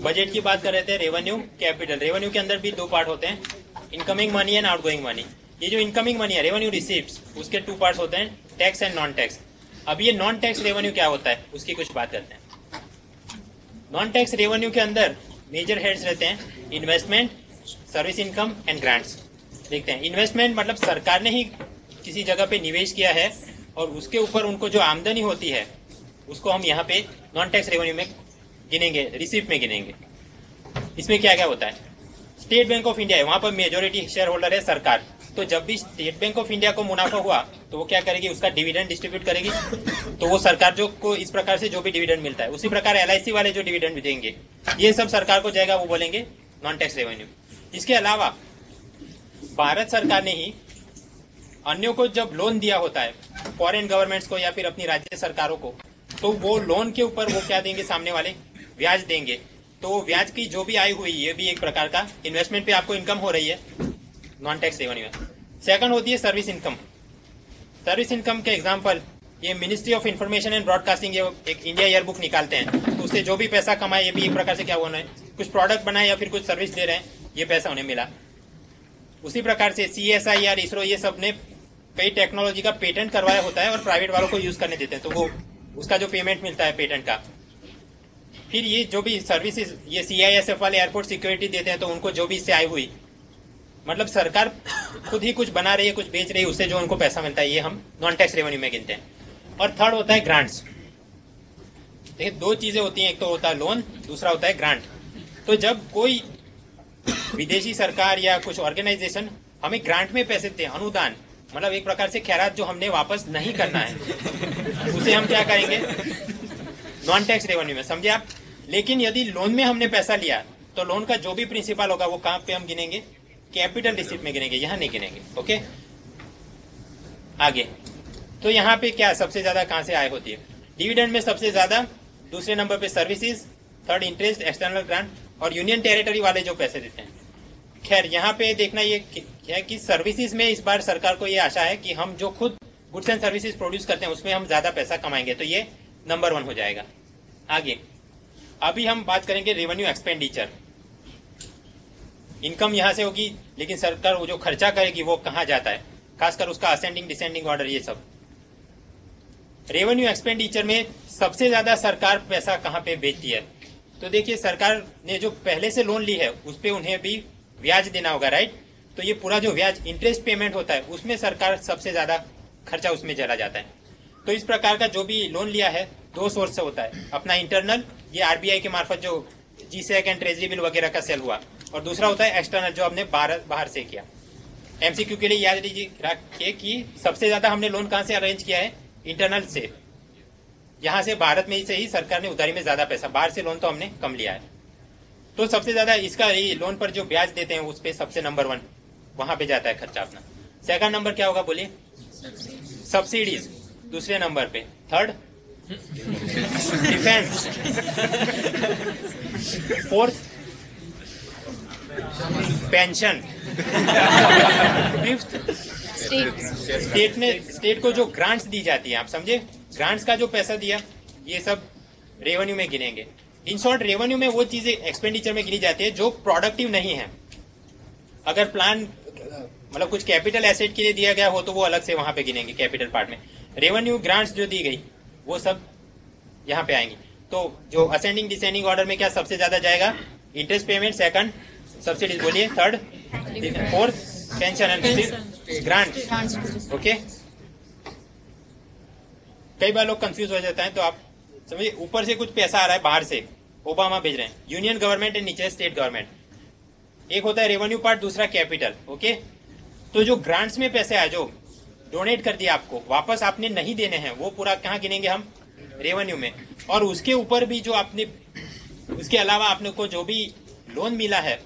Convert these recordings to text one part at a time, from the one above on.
Budget की बात कर रहे थे, रेवेन्यू कैपिटल। रेवेन्यू के अंदर भी दो पार्ट होते हैं, incoming money and outgoing money. ये जो इनकमिंग मनी है, रेवेन्यू रिसीप्ट्स, उसके टू पार्ट्स होते हैं, टैक्स एंड नॉन टैक्स। अब ये नॉन टैक्स रेवेन्यू क्या होता है उसकी कुछ बात करते हैं। नॉन टैक्स रेवेन्यू के अंदर मेजर हेड्स रहते हैं, investment, service income and grants. देखते हैं, इन्वेस्टमेंट मतलब सरकार ने ही किसी जगह पे निवेश किया है और उसके ऊपर उनको जो आमदनी होती है उसको हम यहाँ पे नॉन टैक्स रेवेन्यू में गिनेंगे, रिसीप्ट में गिनेंगे। इसमें क्या क्या होता है, स्टेट बैंक ऑफ इंडिया है, वहां पर मेजोरिटी शेयर होल्डर है सरकार। तो जब भी स्टेट बैंक ऑफ इंडिया को मुनाफा हुआ तो वो क्या करेगी, उसका डिविडेंड डिस्ट्रीब्यूट करेगी। तो वो सरकार जो को इस प्रकार से जो भी डिविडेंड मिलता है, उसी प्रकार LIC वाले जो डिविडेंड देंगे ये सब सरकार को जाएगा, वो बोलेंगे नॉन टैक्स रेवेन्यू। इसके अलावा भारत सरकार ने ही अन्यों को जब लोन दिया होता है, फॉरेन गवर्नमेंट्स को या फिर अपनी राज्य सरकारों को, तो वो लोन के ऊपर वो क्या देंगे, सामने वाले ब्याज देंगे। तो ब्याज की जो भी आई हुई, ये भी एक प्रकार का इन्वेस्टमेंट पे आपको इनकम हो रही है नॉन टैक्स रेवेन्यू में। सेकंड होती है सर्विस इनकम। सर्विस इनकम के एग्जांपल, ये ministry of information and broadcasting ये एक इंडिया ईयर बुक निकालते हैं, तो उससे जो भी पैसा कमाए, ये भी एक प्रकार से क्या होना है, कुछ प्रोडक्ट बनाए या फिर कुछ सर्विस दे रहे हैं, ये पैसा उन्हें मिला। उसी प्रकार से CSIR, इसरो, ये सब ने कई टेक्नोलॉजी का पेटेंट करवाया होता है और प्राइवेट वालों को यूज करने देते हैं, तो वो उसका जो पेमेंट मिलता है पेटेंट का। फिर ये जो भी सर्विसेज ये CISF वाले एयरपोर्ट सिक्योरिटी देते हैं, तो उनको जो भी इससे आई हुई, मतलब सरकार खुद ही कुछ बना रही है, कुछ बेच रही है, उससे जो उनको पैसा मिलता है, ये हम नॉन टैक्स रेवेन्यू में गिनते हैं। और थर्ड होता है ग्रांट्स। देखिए, दो चीजें होती हैं, एक तो होता है लोन, दूसरा होता है ग्रांट। तो जब कोई विदेशी सरकार या कुछ ऑर्गेनाइजेशन हमें ग्रांट में पैसे देते हैं, अनुदान, मतलब एक प्रकार से खैरात जो हमने वापस नहीं करना है, उसे हम क्या करेंगे, नॉन टैक्स रेवेन्यू में, समझे आप। लेकिन यदि लोन में हमने पैसा लिया तो लोन का जो भी प्रिंसिपल होगा वो कहां पे हम गिनेंगे, कैपिटल रिसीप्ट में गिनेंगे, यहां नहीं गिनेंगे। ओके, आगे तो यहाँ पे क्या सबसे ज्यादा कहां से आय होती है, डिविडेंड में सबसे ज्यादा, दूसरे नंबर पे services, third interest, external grant और यूनियन टेरिटरी वाले जो पैसे देते हैं। खैर यहाँ पे देखना ये है कि सर्विसेज में इस बार सरकार को ये आशा है कि हम जो खुद गुड्स एंड सर्विसेज प्रोड्यूस करते हैं उसमें हम ज्यादा पैसा कमाएंगे, तो ये नंबर 1 हो जाएगा। आगे अभी हम बात करेंगे रेवेन्यू एक्सपेंडिचर। इनकम यहां से होगी, लेकिन सरकार वो जो खर्चा करेगी वो कहां जाता है, खासकर उसका असेंडिंग डिसेंडिंग ऑर्डर, ये सब। रेवेन्यू एक्सपेंडिचर में सबसे ज्यादा सरकार पैसा कहां पे बेचती है, तो देखिए सरकार ने जो पहले से लोन ली है उस पर उन्हें भी ब्याज देना होगा, राइट। तो ये पूरा जो ब्याज इंटरेस्ट पेमेंट होता है उसमें सरकार सबसे ज्यादा खर्चा उसमें चला जाता है। तो इस प्रकार का जो भी लोन लिया है, दो सोर्स से होता है, अपना इंटरनल, ये RBI के मार्फत जो GSEC एंड ट्रेजरी बिल वगैरह का सेल हुआ, और दूसरा होता है एक्सटर्नल, जो हमने बाहर से किया। MCQ के लिए याद रखिए कि सबसे ज्यादा हमने लोन कहां से अरेंज किया है, इंटरनल से। यहाँ से भारत में से ही सरकार ने उधारी में ज्यादा पैसा, बाहर से लोन तो हमने कम लिया है। तो सबसे ज्यादा इसका लोन पर जो ब्याज देते हैं उस पे सबसे नंबर 1 वहां पे जाता है खर्चा अपना। सेकंड नंबर क्या होगा बोलिए, सब्सिडीज, दूसरे नंबर पे। Third defence, fourth pension, fifth state को जो ग्रांट्स दी जाती है, आप समझे, ग्रांट्स का जो पैसा दिया, ये सब रेवेन्यू में गिनेंगे। इन शॉर्ट रेवेन्यू में वो चीजें एक्सपेंडिचर में गिनी जाती है जो प्रोडक्टिव नहीं है। अगर प्लान मतलब कुछ कैपिटल एसेट के लिए दिया गया हो तो वो अलग से वहां पे गिनेंगे कैपिटल पार्ट में। रेवेन्यू ग्रांट्स जो दी गई वो सब यहाँ पे आएंगी। तो जो असेंडिंग डिसेंडिंग ऑर्डर में क्या सबसे ज्यादा जाएगा, इंटरेस्ट पेमेंट, सेकंड सब्सिडीज बोलिए, third fourth pension and fifth grant. Okay, कई बार लोग कंफ्यूज हो जाते हैं, तो आप समझिए ऊपर से कुछ पैसा आ रहा है बाहर से, ओबामा भेज रहे हैं, यूनियन गवर्नमेंट एंड नीचे स्टेट गवर्नमेंट। एक होता है रेवेन्यू पार्ट, दूसरा कैपिटल। ओके, तो जो ग्रांट्स में पैसे आए, जो डोनेट कर दिया आपको, वापस आपने नहीं देने हैं, वो पूरा कहाँ गिनेंगे हम, रेवेन्यू में। और उसके ऊपर भी जो आपने, उसके अलावा आपने को जो भी लोन मिला है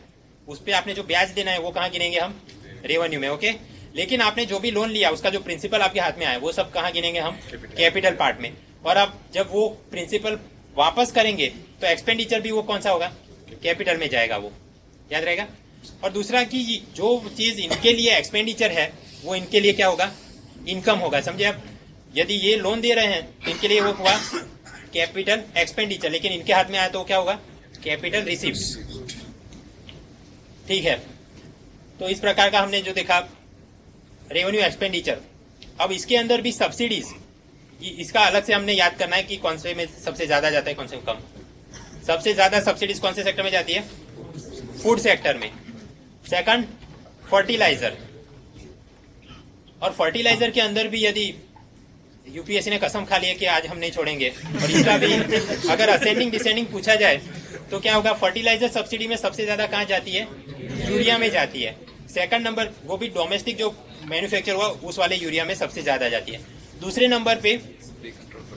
उस पर आपने जो ब्याज देना है वो कहाँ गिनेंगे हम, रेवेन्यू में। ओके, लेकिन आपने जो भी लोन लिया उसका जो प्रिंसिपल आपके हाथ में आया वो सब कहाँ गिनेंगे हम, कैपिटल पार्ट में। और अब जब वो प्रिंसिपल वापस करेंगे तो एक्सपेंडिचर भी वो कौन सा होगा, कैपिटल में जाएगा, वो याद रहेगा। और दूसरा कि जो चीज इनके लिए एक्सपेंडिचर है वो इनके लिए क्या होगा, इनकम होगा, समझे आप। यदि ये लोन दे रहे हैं इनके लिए वो हुआ कैपिटल एक्सपेंडिचर, लेकिन इनके हाथ में आया तो क्या होगा, कैपिटल रिसीव्ड। ठीक है, तो इस प्रकार का हमने जो देखा रेवेन्यू एक्सपेंडिचर। अब इसके अंदर भी सब्सिडीज, इसका अलग से हमने याद करना है कि कौन से में सबसे ज्यादा जाता है, कौन से में कम। सबसे ज्यादा सब्सिडीज कौन से सेक्टर में जाती है? फूड सेक्टर में। सेकंड फर्टिलाइजर, और फर्टिलाइजर के अंदर भी यदि यूपीएससी ने कसम खा ली है कि आज हम नहीं छोड़ेंगे, और इसका भी अगर असेंडिंग डिसेंडिंग पूछा जाए तो क्या होगा? फर्टिलाइजर सब्सिडी में सबसे ज्यादा कहाँ जाती है? यूरिया में जाती है। सेकंड नंबर, वो भी डोमेस्टिक जो मैन्युफैक्चर हुआ उस वाले यूरिया में सबसे ज्यादा जाती है। दूसरे नंबर पे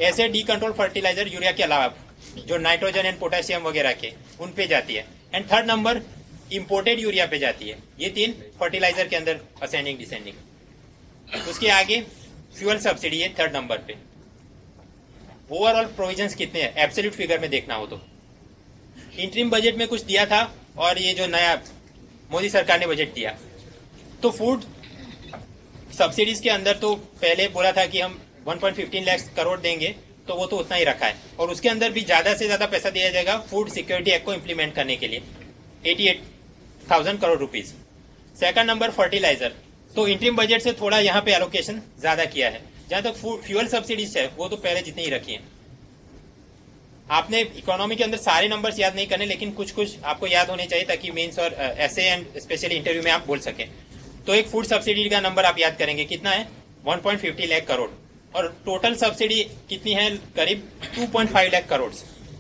ऐसे डी कंट्रोल फर्टिलाइजर यूरिया के अलावा जो नाइट्रोजन एंड पोटेशियम वगैरह के, उन पे जाती है। And third number imported urea पे जाती है। ये तीन फर्टिलाइजर के अंदर असेंडिंग डिसेंडिंग। उसके आगे फ्यूल सब्सिडी है थर्ड नंबर पे। ओवरऑल प्रोविजंस कितने हैं एब्सोल्यूट फिगर में देखना हो तो? इंटरिम बजट में कुछ दिया था, और ये जो नया मोदी सरकार ने बजट दिया, तो फूड सब्सिडीज के अंदर तो पहले बोला था कि हम 1.15 लाख करोड़ देंगे, तो वो तो उतना ही रखा है, और उसके अंदर भी ज्यादा से ज्यादा पैसा दिया जाएगा फूड सिक्योरिटी एक्ट को इम्प्लीमेंट करने के लिए, 88,000 crore rupees. Second number fertiliser, तो इंटरिम बजट से थोड़ा यहाँ पे एलोकेशन ज्यादा किया है। जहां तक फ्यूल सब्सिडीज है वो तो पहले जितनी ही रखी है। आपने इकोनॉमी के अंदर सारे नंबर्स याद नहीं करने, लेकिन कुछ कुछ आपको याद होने चाहिए ताकि मेंस और एसए एंड स्पेशली इंटरव्यू में आप बोल सकें। तो एक फूड सब्सिडी का नंबर आप याद करेंगे, कितना है? 1.50 लाख करोड़, और टोटल सब्सिडी कितनी है? करीब 2.5 लाख करोड़।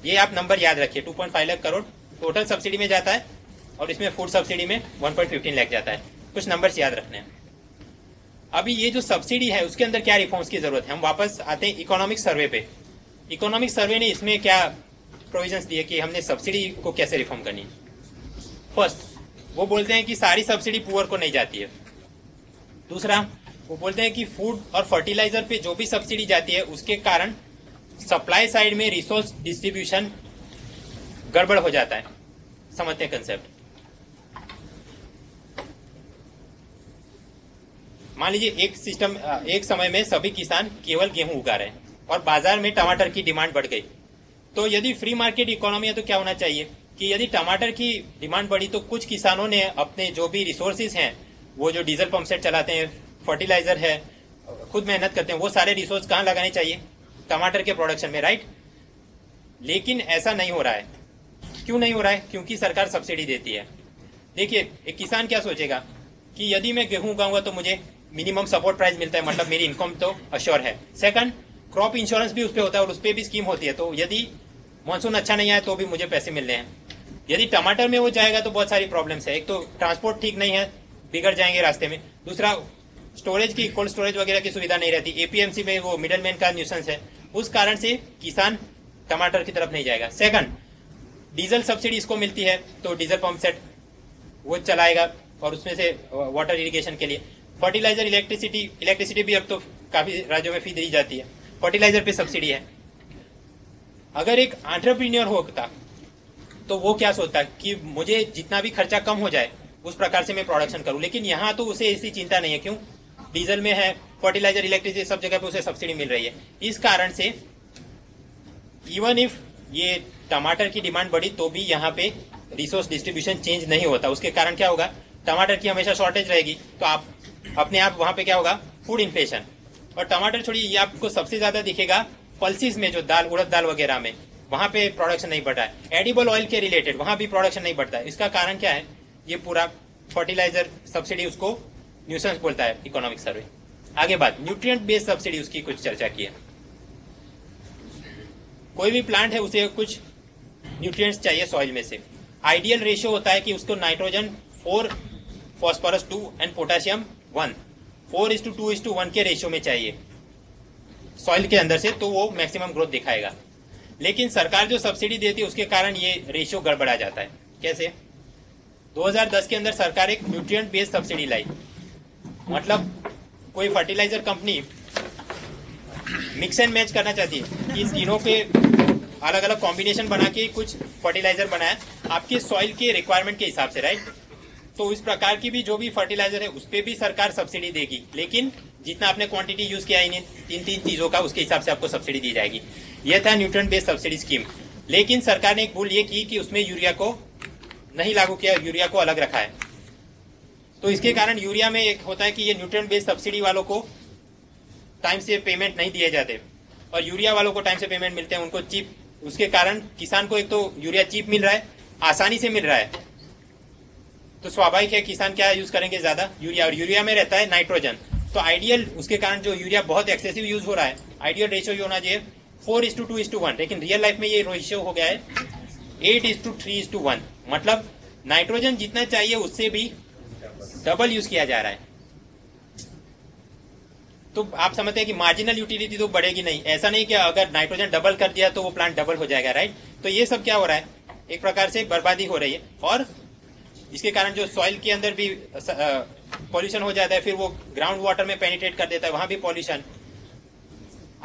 ये आप नंबर याद रखिए, 2.5 लाख करोड़ टोटल सब्सिडी में जाता है, और इसमें फूड सब्सिडी में 1.15 लाख जाता है। कुछ नंबर्स याद रखने हैं। अभी ये जो सब्सिडी है उसके अंदर क्या रिफॉर्म्स की जरूरत है? हम वापस आते हैं इकोनॉमिक सर्वे पे। इकोनॉमिक सर्वे ने इसमें क्या प्रोविजंस दिए कि हमने सब्सिडी को कैसे रिफॉर्म करनी है? फर्स्ट, वो बोलते हैं कि सारी सब्सिडी पुअर को नहीं जाती है। दूसरा, वो बोलते हैं कि फूड और फर्टिलाइजर पे जो भी सब्सिडी जाती है उसके कारण सप्लाई साइड में रिसोर्स डिस्ट्रीब्यूशन गड़बड़ हो जाता है। समझते हैं कंसेप्ट? मान लीजिए एक समय में सभी किसान केवल गेहूं उगा रहे हैं और बाजार में टमाटर की डिमांड बढ़ गई, तो यदि फ्री मार्केट इकोनॉमी है तो क्या होना चाहिए कि यदि टमाटर की डिमांड बढ़ी तो कुछ किसानों ने अपने जो भी रिसोर्सेज हैं, वो जो डीजल पंप सेट चलाते हैं, फर्टिलाइजर है, खुद मेहनत करते हैं, वो सारे रिसोर्स कहाँ लगाने चाहिए? टमाटर के प्रोडक्शन में, राइट? लेकिन ऐसा नहीं हो रहा है। क्यों नहीं हो रहा है? क्योंकि सरकार सब्सिडी देती है। देखिए, एक किसान क्या सोचेगा कि यदि मैं गेहूं उगाऊंगा तो मुझे मिनिमम सपोर्ट प्राइस मिलता है, मतलब मेरी इनकम तो अश्योर है। सेकंड, क्रॉप इंश्योरेंस भी उस पर होता है और उस पर भी स्कीम होती है, तो यदि मानसून अच्छा नहीं आए तो भी मुझे पैसे मिल रहे हैं। यदि टमाटर में वो जाएगा तो बहुत सारी प्रॉब्लम्स है। एक तो ट्रांसपोर्ट ठीक नहीं है, बिगड़ जाएंगे रास्ते में। दूसरा, स्टोरेज की, कोल्ड स्टोरेज वगैरह की सुविधा नहीं रहती। एपीएमसी में वो मिडल मैन का न्यूसेंस है, उस कारण से किसान टमाटर की तरफ नहीं जाएगा। सेकंड, डीजल सब्सिडी इसको मिलती है तो डीजल पंप सेट वो चलाएगा और उसमें से वाटर इरिगेशन के लिए। फर्टिलाइजर, इलेक्ट्रिसिटी भी अब तो काफी राज्यों में फ्री दी जाती है, फर्टिलाइजर पे सब्सिडी है। अगर एक एंटरप्रेन्योर होता तो वो क्या सोचता कि मुझे जितना भी खर्चा कम हो जाए उस प्रकार से मैं प्रोडक्शन करूं, लेकिन यहाँ तो उसे ऐसी चिंता नहीं है। क्यों? डीजल में है, फर्टिलाइजर, इलेक्ट्रिसिटी, सब जगह पे उसे सब्सिडी मिल रही है। इस कारण से इवन इफ ये टमाटर की डिमांड बढ़ी तो भी यहाँ पे रिसोर्स डिस्ट्रीब्यूशन चेंज नहीं होता। उसके कारण क्या होगा? टमाटर की हमेशा शॉर्टेज रहेगी, तो आप अपने आप वहां पे क्या होगा? Food inflation. और टमाटर छोड़िए, ये आपको सबसे ज्यादा दिखेगा पल्सिस में, जो दाल, उड़द दाल वगैरह में, वहां पे प्रोडक्शन नहीं बढ़ा है। एडिबल ऑयल के रिलेटेड वहां भी प्रोडक्शन नहीं बढ़ता है। इसका कारण क्या है? ये पूरा फर्टिलाइजर सब्सिडी उसको न्यूसेंस बोलता है इकोनॉमिक सर्वे। आगे बात, न्यूट्रिएंट बेस्ड सब्सिडी, उसकी कुछ चर्चा की है। कोई भी प्लांट है उसे कुछ न्यूट्रिएंट्स चाहिए सॉइल में से। आइडियल रेशियो होता है कि उसको नाइट्रोजन 4, फॉस्फोरस 2 एंड पोटेशियम 1, 4:2:1 के रेशियो में चाहिए सॉइल के अंदर से, तो वो मैक्सिमम ग्रोथ दिखाएगा। लेकिन सरकार जो सब्सिडी देती है उसके कारण ये रेशियो गड़बड़ा जाता है। कैसे? 2010 के अंदर सरकार एक न्यूट्रिएंट बेस्ड सब्सिडी लाई, मतलब कोई fertiliser company mix and match करना चाहती है कि इन तीनों के अलग अलग कॉम्बिनेशन बना के कुछ फर्टिलाइजर बनाया आपके सॉइल के रिक्वायरमेंट के हिसाब से, राइट? तो इस प्रकार की भी जो भी फर्टिलाइजर है उस पर भी सरकार सब्सिडी देगी, लेकिन जितना आपने क्वांटिटी यूज किया इन तीन चीजों का, उसके हिसाब से आपको सब्सिडी दी जाएगी। यह था न्यूट्रिएंट बेस्ड सब्सिडी स्कीम। लेकिन सरकार ने एक भूल ये की कि उसमें यूरिया को नहीं लागू किया, यूरिया को अलग रखा है। तो इसके कारण यूरिया में एक होता है कि ये न्यूट्रिएंट बेस्ड सब्सिडी वालों को टाइम से पेमेंट नहीं दिए जाते और यूरिया वालों को टाइम से पेमेंट मिलते हैं, उनको चीप। उसके कारण किसान को एक तो यूरिया चीप मिल रहा है, आसानी से मिल रहा है, तो स्वाभाविक है किसान क्या यूज करेंगे, ज्यादा यूरिया। और यूरिया में रहता है नाइट्रोजन, तो आइडियल उसके कारण जो यूरिया बहुत एक्सेसिव यूज हो रहा है, आइडियल रेशियो ये होना चाहिए 4:2:1, लेकिन रियल लाइफ में ये रेशियो हो गया है 8:3:1। मतलब नाइट्रोजन जितना चाहिए उससे भी डबल यूज किया जा रहा है। तो आप समझते हैं कि मार्जिनल यूटिलिटी तो बढ़ेगी नहीं। ऐसा नहीं कि अगर नाइट्रोजन डबल कर दिया तो वो प्लांट डबल हो जाएगा, राइट। तो ये सब क्या हो रहा है, एक प्रकार से बर्बादी हो रही है और इसके कारण जो सॉइल के अंदर भी पॉल्यूशन हो जाता है, फिर वो ग्राउंड वाटर में पेनिट्रेट कर देता है, वहां भी पॉल्यूशन।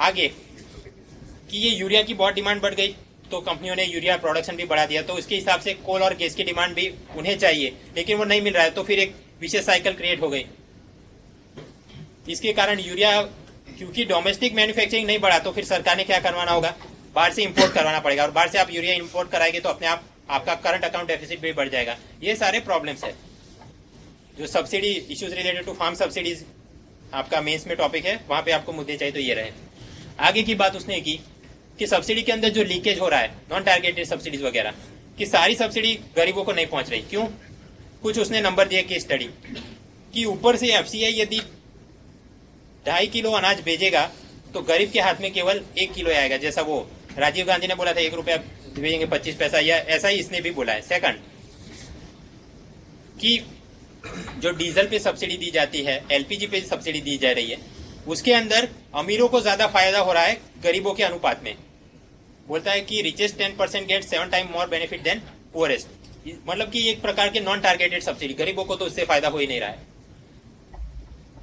आगे कि ये यूरिया की बहुत डिमांड बढ़ गई तो कंपनियों ने यूरिया प्रोडक्शन भी बढ़ा दिया, तो उसके हिसाब से कोल और गैस की डिमांड भी उन्हें चाहिए, लेकिन वो नहीं मिल रहा है, तो फिर एक विशेष साइकिल क्रिएट हो गई। इसके कारण यूरिया, क्योंकि डोमेस्टिक मैन्युफैक्चरिंग नहीं बढ़ा, तो फिर सरकार ने क्या करवाना होगा, बाहर से इंपोर्ट करवाना पड़ेगा, और बाहर से आप यूरिया इंपोर्ट कराएंगे तो अपने आप आपका करंट अकाउंट डेफिसिट भी बढ़ जाएगा। ये सारे प्रॉब्लम्स है। जो subsidy issues related to farm subsidies आपका मेंस में टॉपिक है, वहां पे आपको मुद्दे चाहिए तो ये रहे। आगे की बात उसने की कि सब्सिडी के अंदर जो लीकेज हो रहा है, नॉन टारगेटेड सब्सिडीज वगैरह, कि सारी सब्सिडी गरीबों को नहीं पहुंच रही। क्यों? कुछ उसने नंबर दिए कि स्टडी कि ऊपर से एफसीआई यदि 2.5 किलो अनाज भेजेगा तो गरीब के हाथ में केवल 1 किलो आएगा, जैसा वो राजीव गांधी ने बोला था 1 रुपया भेजेंगे 25 पैसा, या ऐसा ही इसने भी बोला है। सेकंड कि जो डीजल पे सब्सिडी दी जाती है, एलपीजी पे सब्सिडी दी जा रही है, उसके अंदर अमीरों को ज्यादा फायदा हो रहा है गरीबों के अनुपात में। बोलता है कि richest 10% get 7 time more benefit than poorest. मतलब कि एक प्रकार के नॉन टारगेटेड सब्सिडी, गरीबों को तो उससे फायदा हो ही नहीं रहा है।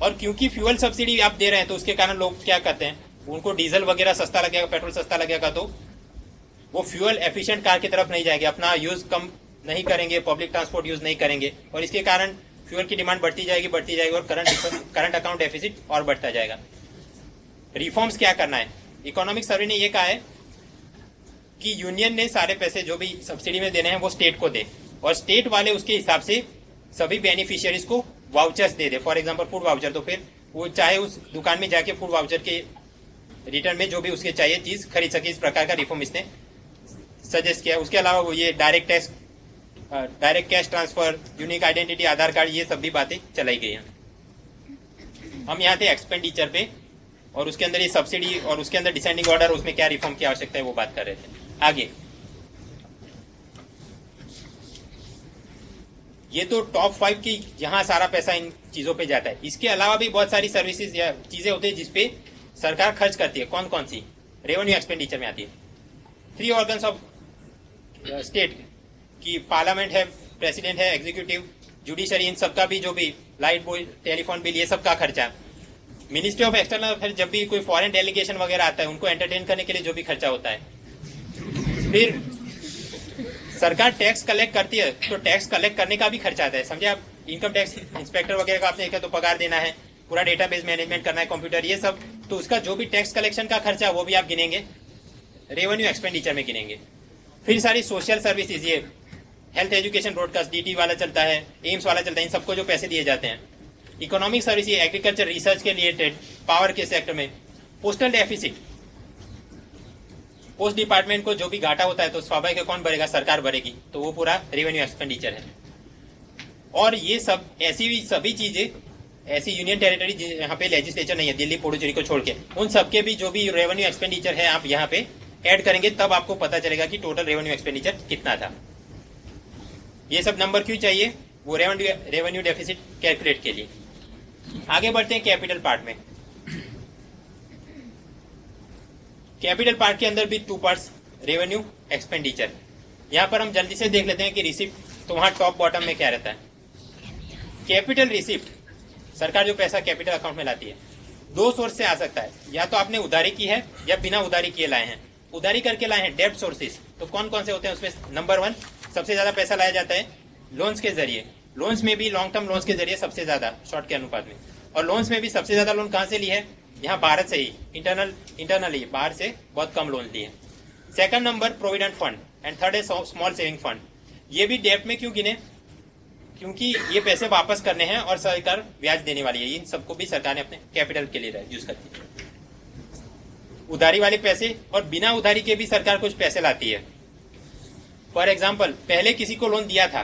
और क्योंकि फ्यूल सब्सिडी आप दे रहे हैं तो उसके कारण लोग क्या करते हैं, उनको डीजल वगैरह सस्ता लगेगा, पेट्रोल सस्ता लगेगा, तो वो फ्यूल एफिशिएंट कार की तरफ नहीं जाएंगे, अपना यूज कम नहीं करेंगे, पब्लिक ट्रांसपोर्ट यूज नहीं करेंगे, और इसके कारण फ्यूल की डिमांड बढ़ती जाएगी और करंट अकाउंट डेफिसिट और बढ़ता जाएगा। रिफॉर्म्स क्या करना है, इकोनॉमिक सर्वे ने यह कहा है कि यूनियन ने सारे पैसे जो भी सब्सिडी में देने हैं वो स्टेट को दे, और स्टेट वाले उसके हिसाब से सभी बेनिफिशियरीज को vouchers they they. For example food voucher, तो फिर वो चाहे उस दुकान में जाके फूड वाउचर के रिटर्न में जो भी उसके चाहिए चीज खरीद सके। इस प्रकार का रिफॉर्म इसने सजेस्ट किया। उसके अलावा वो ये direct cash transfer, unique identity, Aadhaar card, ये सब भी बातें चलाई गई हैं। हम यहाँ थे एक्सपेंडिचर पे, और उसके अंदर ये सब्सिडी और उसके अंदर डिसेंडिंग ऑर्डर, उसमें क्या रिफॉर्म की आवश्यकता है वो बात कर रहे थे। आगे ये तो टॉप 5 की, यहाँ सारा पैसा इन चीजों पे जाता है। इसके अलावा भी बहुत सारी सर्विसेज या चीजें होती है जिसपे सरकार खर्च करती है। कौन कौन सी? रेवेन्यू एक्सपेंडिचर में आती है। 3 ऑर्गन्स ऑफ स्टेट की पार्लियामेंट है, प्रेसिडेंट है, एग्जीक्यूटिव, जुडिशरी, इन सबका भी जो भी लाइट बिल, टेलीफोन बिल, ये सब का खर्चा। मिनिस्ट्री ऑफ एक्सटर्नल अफेयर, जब भी कोई फॉरेन डेलीगेशन वगैरह आता है उनको एंटरटेन करने के लिए जो भी खर्चा होता है। फिर सरकार टैक्स कलेक्ट करती है तो टैक्स कलेक्ट करने का भी खर्चा आता है। समझे आप, इनकम टैक्स इंस्पेक्टर वगैरह का आपने देखा तो पगार देना है, पूरा डेटाबेस मैनेजमेंट करना है, कंप्यूटर, ये सब, तो उसका जो भी टैक्स कलेक्शन का खर्चा वो भी आप गिनेंगे, रेवेन्यू एक्सपेंडिचर में गिनेंगे। फिर सारी सोशल सर्विसेज, ये हेल्थ, एजुकेशन, ब्रॉडकास्ट, डीटी वाला चलता है, एम्स वाला चलता है, इन सबको जो पैसे दिए जाते हैं। इकोनॉमिक सर्विस, ये एग्रीकल्चर रिसर्च के रिलेटेड, पावर के सेक्टर में। पोस्टल डेफिसिट, पोस्ट डिपार्टमेंट को जो भी घाटा होता है तो स्वाभाविक है कौन भरेगा, सरकार भरेगी, तो वो पूरा रेवेन्यू एक्सपेंडिचर है। और ये सब ऐसी सभी चीजें, ऐसी यूनियन टेरिटरी यहाँ पे लेजिस्लेचर नहीं है, दिल्ली पुडुचेरी को छोड़ के, उन सबके भी जो भी रेवेन्यू एक्सपेंडिचर है आप यहाँ पे ऐड करेंगे, तब आपको पता चलेगा कि टोटल रेवेन्यू एक्सपेंडिचर कितना था। ये सब नंबर क्यों चाहिए? वो रेवेन्यू डेफिसिट कैलकुलेट के लिए। आगे बढ़ते हैं कैपिटल पार्ट में। कैपिटल पार्ट के अंदर भी 2 पार्ट्स, रेवेन्यू, एक्सपेंडिचर। यहां पर हम जल्दी से देख लेते हैं कि रिसिप्ट, तो वहां टॉप बॉटम में क्या रहता है। कैपिटल रिसिप्ट, सरकार जो पैसा कैपिटल अकाउंट में लाती है, 2 सोर्स से आ सकता है, या तो आपने उधारी की है या बिना उधारी किए लाए हैं। उधारी करके लाए हैं, डेब्ट सोर्सेज, तो कौन कौन से होते हैं उसमें? नंबर 1, सबसे ज्यादा पैसा लाया जाता है लोन्स के जरिए। लोन्स में भी लॉन्ग टर्म लोन्स के जरिए सबसे ज्यादा, शॉर्ट के अनुपात में। और लोन्स में भी सबसे ज्यादा लोन कहां से ली है? यहाँ भारत से ही, इंटरनली बाहर से बहुत कम लोन लिए। Second number provident fund and third है स्मॉल सेविंग फंड। ये भी डेब्ट में क्यों गिने? क्योंकि ये पैसे वापस करने हैं और सरकार ब्याज देने वाली है। इन सबको भी सरकार ने अपने कैपिटल के लिए यूज करती है। उधारी वाले पैसे और बिना उधारी के भी सरकार कुछ पैसे लाती है। फॉर एग्जाम्पल, पहले किसी को लोन दिया था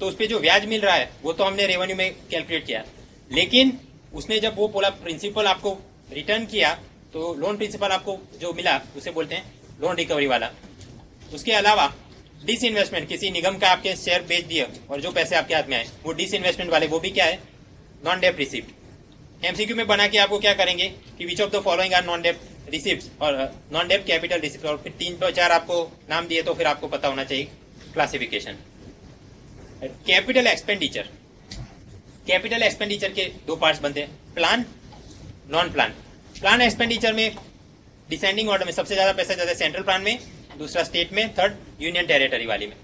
तो उस पर जो ब्याज मिल रहा है वो तो हमने रेवेन्यू में कैलकुलेट किया, लेकिन उसने जब वो पूरा प्रिंसिपल आपको रिटर्न किया तो लोन प्रिंसिपल आपको जो मिला उसे बोलते हैं लोन रिकवरी वाला। उसके अलावा डिसइन्वेस्टमेंट, किसी निगम का आपके शेयर बेच दिया और जो पैसे आपके हाथ में आए वो डिसइन्वेस्टमेंट वाले, वो भी क्या है? नॉन डेब्ट रिसिप्ट। एमसीक्यू में बना के आपको क्या करेंगे कि which of the following are non डेब्ट रिसिप्ट्स और नॉन डेब्ट कैपिटल रिसिप्ट, और फिर 3 तो 4 आपको नाम दिए तो फिर आपको पता होना चाहिए classification. Capital expenditure, capital expenditure के 2 पार्ट्स बनते हैं, plan, non plan. Plan expenditure में डिसेंडिंग ऑर्डर में सबसे ज्यादा पैसा जाता है सेंट्रल प्लान में, दूसरा स्टेट में, थर्ड यूनियन टेरिटरी वाली में।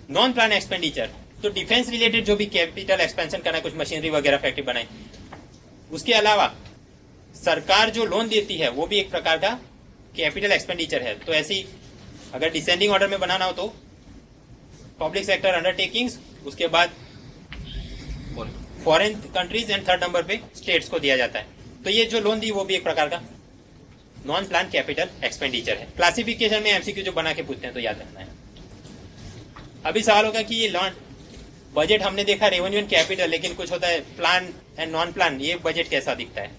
नॉन प्लान एक्सपेंडिचर तो डिफेंस रिलेटेड जो भी कैपिटल एक्सपेंशन करना है, कुछ मशीनरी वगैरह फैक्ट्री बनाई, उसके अलावा सरकार जो लोन देती है वो भी एक प्रकार का कैपिटल एक्सपेंडिचर है। तो ऐसी अगर डिसेंडिंग ऑर्डर में बनाना हो तो पब्लिक सेक्टर अंडरटेकिंग्स, उसके बाद foreign countries and third number पे स्टेट्स को दिया जाता है। तो ये जो लोन दी वो भी एक प्रकार का नॉन प्लान कैपिटल एक्सपेंडिचर है। क्लासिफिकेशन में एमसीक्यू जो बना के पूछते हैं तो याद रखना है। अभी सवाल होगा कि ये लॉन बजट हमने देखा रेवेन्यू एंड कैपिटल, लेकिन कुछ होता है प्लान एंड नॉन प्लान, ये बजट कैसा दिखता है?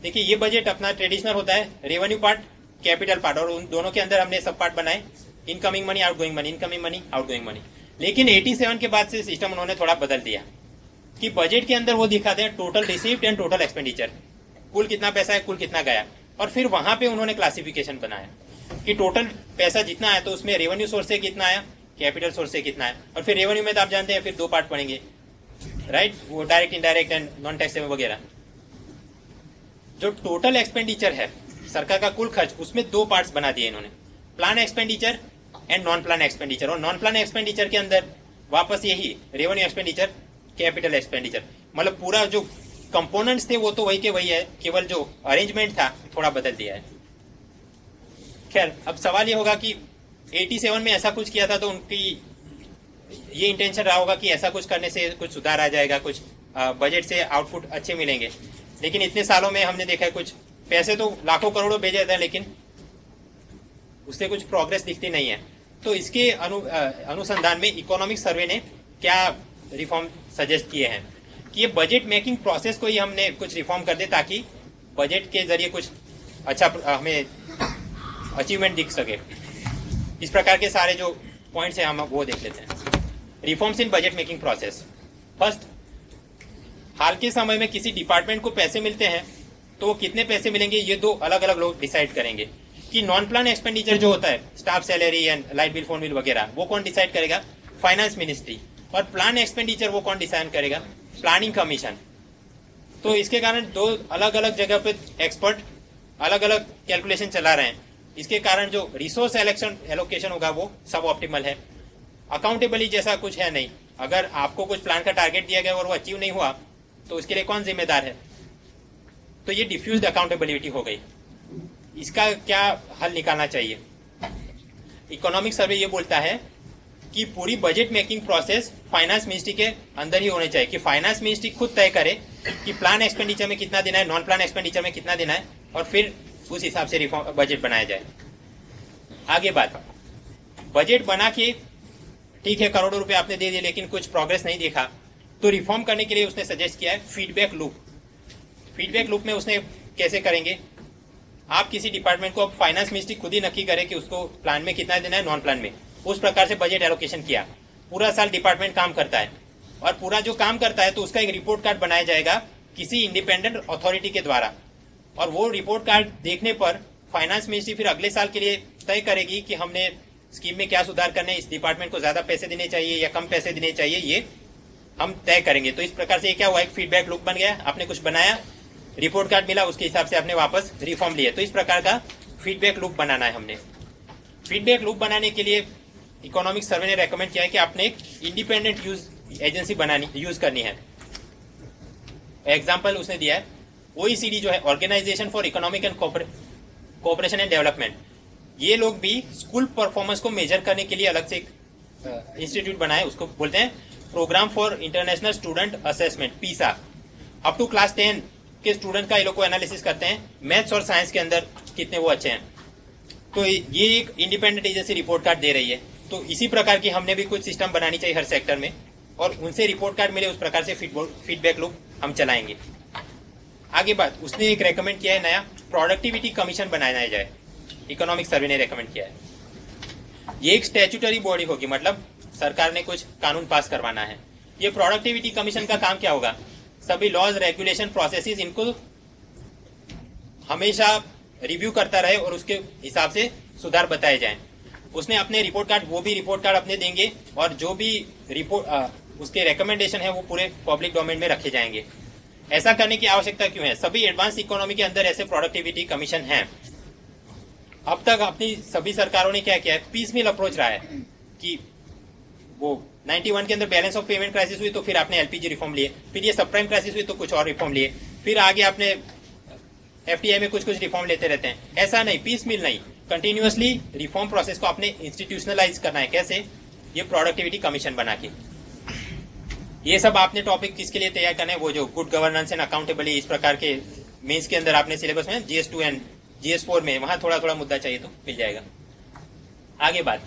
देखिए ये बजट अपना ट्रेडिशनल होता है, रेवेन्यू पार्ट, कैपिटल पार्ट, और उन दोनों के अंदर हमने सब पार्ट बनाए, incoming money, outgoing money, incoming money, outgoing money. लेकिन 87 के बाद से सिस्टम उन्होंने थोड़ा बदल दिया कि बजट के अंदर वो दिखाते हैं total received and total expenditure, कुल कितना पैसा है, कुल कितना गया, और फिर वहां पे उन्होंने क्लासिफिकेशन बनाया कि टोटल पैसा जितना है तो उसमें रेवेन्यू सोर्स से कितना आया, कैपिटल सोर्स से कितना है, और फिर रेवेन्यू में तो आप जानते हैं फिर 2 पार्ट पड़ेंगे, राइट, वो direct, indirect and non taxable वगैरह। जो टोटल एक्सपेंडिचर है सरकार का कुल खर्च, उसमें 2 पार्ट्स बना दिए इन्होंने, plan expenditure and non plan expenditure. और नॉन प्लान एक्सपेंडिचर के अंदर वापस यही रेवेन्यू एक्सपेंडिचर, कैपिटल एक्सपेंडिचर, मतलब पूरा जो कंपोनेंट्स थे वो तो वही के वही है, केवल जो अरेंजमेंट था थोड़ा बदल दिया है। खैर, अब सवाल ये होगा कि 87 में ऐसा कुछ किया था तो उनकी ये इंटेंशन रहा होगा कि ऐसा कुछ करने से कुछ सुधार आ जाएगा, कुछ बजट से आउटपुट अच्छे मिलेंगे। लेकिन इतने सालों में हमने देखा है कुछ पैसे तो लाखों करोड़ों भेजे जाते हैं, लेकिन उससे कुछ प्रोग्रेस दिखती नहीं है। तो इसके अनुसंधान में इकोनॉमिक सर्वे ने क्या रिफॉर्म सजेस्ट किए हैं कि ये बजट मेकिंग प्रोसेस को ही हमने कुछ रिफॉर्म कर दे, ताकि बजट के जरिए कुछ अच्छा हमें अचीवमेंट दिख सके। इस प्रकार के सारे जो पॉइंट्स हैं हम वो देख लेते हैं। Reforms in budget making process. First, हाल के समय में किसी डिपार्टमेंट को पैसे मिलते हैं तो वो कितने पैसे मिलेंगे ये 2 अलग अलग लोग डिसाइड करेंगे। कि नॉन प्लान एक्सपेंडिचर जो होता है, staff salary and light bill, phone bill वगैरह, वो कौन डिसाइड करेगा? Finance ministry. और प्लान एक्सपेंडिचर वो कौन डिसाइड करेगा? Planning commission. तो इसके कारण 2 अलग अलग जगह पे एक्सपर्ट अलग अलग कैलकुलेशन चला रहे हैं। इसके कारण जो रिसोर्स एलोकेशन होगा वो सब ऑप्टिमल है। अकाउंटेबली जैसा कुछ है नहीं। अगर आपको कुछ प्लान का टारगेट दिया गया और वो अचीव नहीं हुआ तो उसके लिए कौन जिम्मेदार है? तो ये डिफ्यूज्ड अकाउंटेबिलिटी हो गई। इसका क्या हल निकालना चाहिए? इकोनॉमिक सर्वे ये बोलता है कि पूरी budget making process finance ministry के अंदर ही होनी चाहिए, कि फाइनेंस मिनिस्ट्री खुद तय करे कि प्लान एक्सपेंडिचर में कितना देना है, नॉन प्लान एक्सपेंडिचर में कितना देना है, और फिर उस हिसाब से रिफॉर्म बजट बनाया जाए। आगे बात, बजट बना के ठीक है करोड़ों रुपए आपने दे दिए लेकिन कुछ प्रोग्रेस नहीं देखा, तो रिफॉर्म करने के लिए उसने सजेस्ट किया है फीडबैक लूप। फीडबैक लूप में उसने कैसे करेंगे? आप किसी डिपार्टमेंट को, अब फाइनेंस मिनिस्ट्री खुद ही नक्की करे कि उसको प्लान में कितना देना है, नॉन प्लान में, उस प्रकार से बजट एलोकेशन किया। पूरा साल डिपार्टमेंट काम करता है और पूरा जो काम करता है तो उसका एक रिपोर्ट कार्ड बनाया जाएगा किसी इंडिपेंडेंट अथॉरिटी के द्वारा, और वो रिपोर्ट कार्ड देखने पर फाइनेंस मिनिस्ट्री फिर अगले साल के लिए तय करेगी कि हमने स्कीम में क्या सुधार करने, इस डिपार्टमेंट को ज्यादा पैसे देने चाहिए या कम पैसे देने चाहिए, ये हम तय करेंगे। तो इस प्रकार से क्या हुआ, एक फीडबैक लूप बन गया। आपने कुछ बनाया, रिपोर्ट कार्ड मिला, उसके हिसाब से आपने वापस रिफॉर्म लिए। तो इस प्रकार का फीडबैक लूप बनाना है हमने। फीडबैक लूप बनाने के लिए इकोनॉमिक सर्वे ने रेकमेंड किया है कि आपने एक इंडिपेंडेंट एजेंसी यूज करनी है। एग्जाम्पल उसने दिया है OECD जो है, organisation for economic and cooperation and development. ये लोग भी स्कूल परफॉर्मेंस को मेजर करने के लिए अलग से एक इंस्टीट्यूट बनाए, उसको बोलते हैं program for international student assessment, PISA. Up to class 10 के स्टूडेंट का ये लोग को एनालिसिस करते हैं, मैथ्स और साइंस के अंदर कितने वो अच्छे हैं। तो ये एक इंडिपेंडेंट एजेंसी रिपोर्ट कार्ड दे रही है। तो इसी प्रकार की हमने भी कुछ सिस्टम बनानी चाहिए हर सेक्टर में, और उनसे रिपोर्ट कार्ड मिले उस प्रकार से फीडबैक लूप हम चलाएंगे। आगे बात, उसने एक रेकमेंड किया है नया प्रोडक्टिविटी कमीशन बनाया जाए, इकोनॉमिक सर्वे ने रेकमेंड किया है। ये एक स्टैट्यूटरी बॉडी होगी, मतलब सरकार ने कुछ कानून पास करवाना है। ये प्रोडक्टिविटी कमीशन का काम क्या होगा, सभी लॉज रेगुलेशन प्रोसेसेस इनको हमेशा रिव्यू करता रहे और उसके हिसाब से सुधार बताए जाएं। उसने अपने रिपोर्ट कार्ड, वो भी रिपोर्ट कार्ड अपने देंगे, और जो भी रिपोर्ट उसके रिकमेंडेशन है वो पूरे पब्लिक डोमेन में रखे जाएंगे। ऐसा करने की आवश्यकता क्यों है, सभी एडवांस इकोनॉमी के अंदर ऐसे प्रोडक्टिविटी कमीशन हैं। अब तक अपनी सभी सरकारों ने क्या किया है, पीसमील अप्रोच रहा है कि वो 91 के अंदर बैलेंस ऑफ पेमेंट क्राइसिस हुई तो फिर आपने एलपीजी रिफॉर्म लिए, फिर ये सब प्राइम क्राइसिस हुई तो कुछ और रिफॉर्म लिए, फिर आगे आपने एफटीआई में कुछ कुछ रिफॉर्म लेते रहते हैं। ऐसा नहीं, पीसमील नहीं, कंटिन्यूअसली रिफॉर्म प्रोसेस को आपने इंस्टीट्यूशनलाइज करना है। कैसे, ये प्रोडक्टिविटी कमीशन बना के। ये सब आपने टॉपिक किसके लिए तैयार करना है, वो जो गुड गवर्नेंस एंड अकाउंटेबिलिटी, इस प्रकार के मेंस के अंदर आपने सिलेबस में GS2 एंड GS4 में वहां थोड़ा थोड़ा मुद्दा चाहिए तो मिल जाएगा। आगे बात,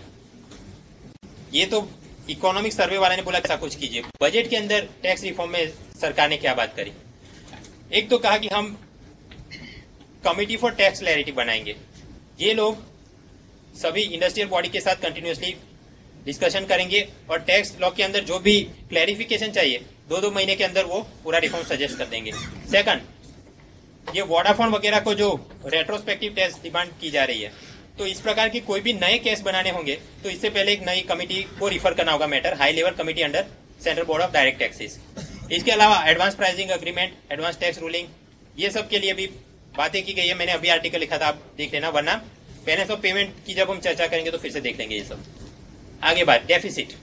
ये तो इकोनॉमिक सर्वे वाले ने बोला ऐसा कुछ कीजिए। बजट के अंदर टैक्स रिफॉर्म में सरकार ने क्या बात करी, एक तो कहा कि हम कमिटी फॉर टैक्स क्लैरिटी बनाएंगे। ये लोग सभी इंडस्ट्रियल बॉडी के साथ कंटिन्यूअसली डिस्कशन करेंगे और टैक्स लॉ के अंदर जो भी क्लैरिफिकेशन चाहिए 2-2 महीने के अंदर वो पूरा रिफॉर्म सजेस्ट कर देंगे। सेकंड, ये वोडाफोन वगैरह को जो रेट्रोस्पेक्टिव टैक्स डिमांड की जा रही है, तो इस प्रकार की कोई भी नए केस बनाने होंगे तो इससे पहले एक नई कमिटी को रिफर करना होगा, matter high level committee under central board of direct taxes. इसके अलावा advance pricing agreement, advance tax ruling, ये सब के लिए भी बातें की गई है। मैंने अभी आर्टिकल लिखा था, आप देख लेना, वरना बैलेंस ऑफ पेमेंट की जब हम चर्चा करेंगे तो फिर से देख लेंगे ये सब। आगे बात, डेफिसिट।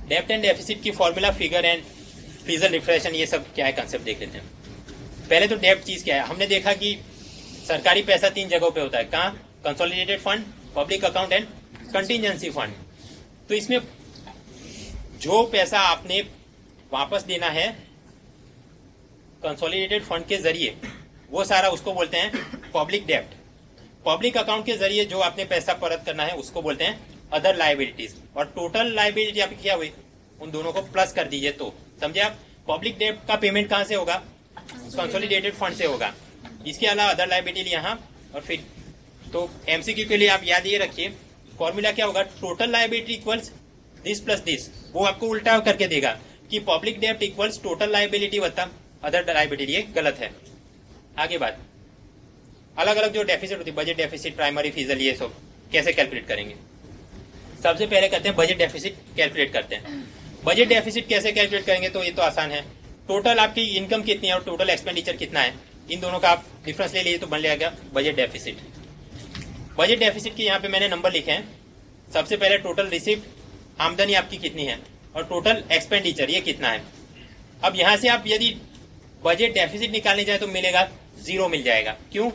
डेप्ट एंड डेफिसिट की फॉर्मूला, फिगर एंड फिजल रिफ्रेशन, ये सब क्या है कंसेप्ट देख लेते हैं। पहले तो डेप्ट चीज क्या है, हमने देखा कि सरकारी पैसा 3 जगहों पे होता है, कहाँ, consolidated fund, public account and contingency fund. तो इसमें जो पैसा आपने वापस देना है कंसोलिडेटेड फंड के जरिए, वो सारा उसको बोलते हैं पब्लिक डेप्ट। पब्लिक अकाउंट के जरिए जो आपने पैसा परत करना है उसको बोलते हैं अदर लाइबिलिटीज। और टोटल लाइबिलिटी आपकी क्या हुई, उन दोनों को प्लस कर दीजिए तो समझे आप। पब्लिक डेप्ट का पेमेंट कहां से होगा, कंसोलिडेटेड फंड से होगा। इसके अलावा अदर लाइबिलिटी यहाँ, और फिर तो एमसीक्यू के लिए आप याद ये रखिए, फॉर्मूला क्या होगा, total liability equals this plus this. वो आपको उल्टा करके देगा कि पब्लिक डेप्ट इक्वल्स टोटल लाइबिलिटी वत्ता अदर लाइबिलिटी, ये गलत है। आगे बात, अलग अलग जो डेफिसिट होती है, बजट डेफिसिट, प्राइमरी फिजल, ये सब कैसे कैलकुलेट करेंगे। सबसे पहले करते हैं बजट डेफिसिट कैलकुलेट करते हैं। बजट डेफिसिट कैसे कैलकुलेट करेंगे, तो ये तो आसान है। टोटल आपकी इनकम कितनी है और टोटल एक्सपेंडिचर कितना है, इन दोनों का आप डिफरेंस ले लीजिए तो बन जाएगा बजट डेफिसिट। बजट डेफिसिट के यहाँ पे मैंने नंबर लिखे हैं। सबसे पहले टोटल रिसिप्ट, आमदनी आपकी कितनी है, और टोटल एक्सपेंडिचर ये कितना है। अब यहाँ से आप यदि बजट डेफिसिट निकालने जाए तो मिलेगा 0 मिल जाएगा। क्यों,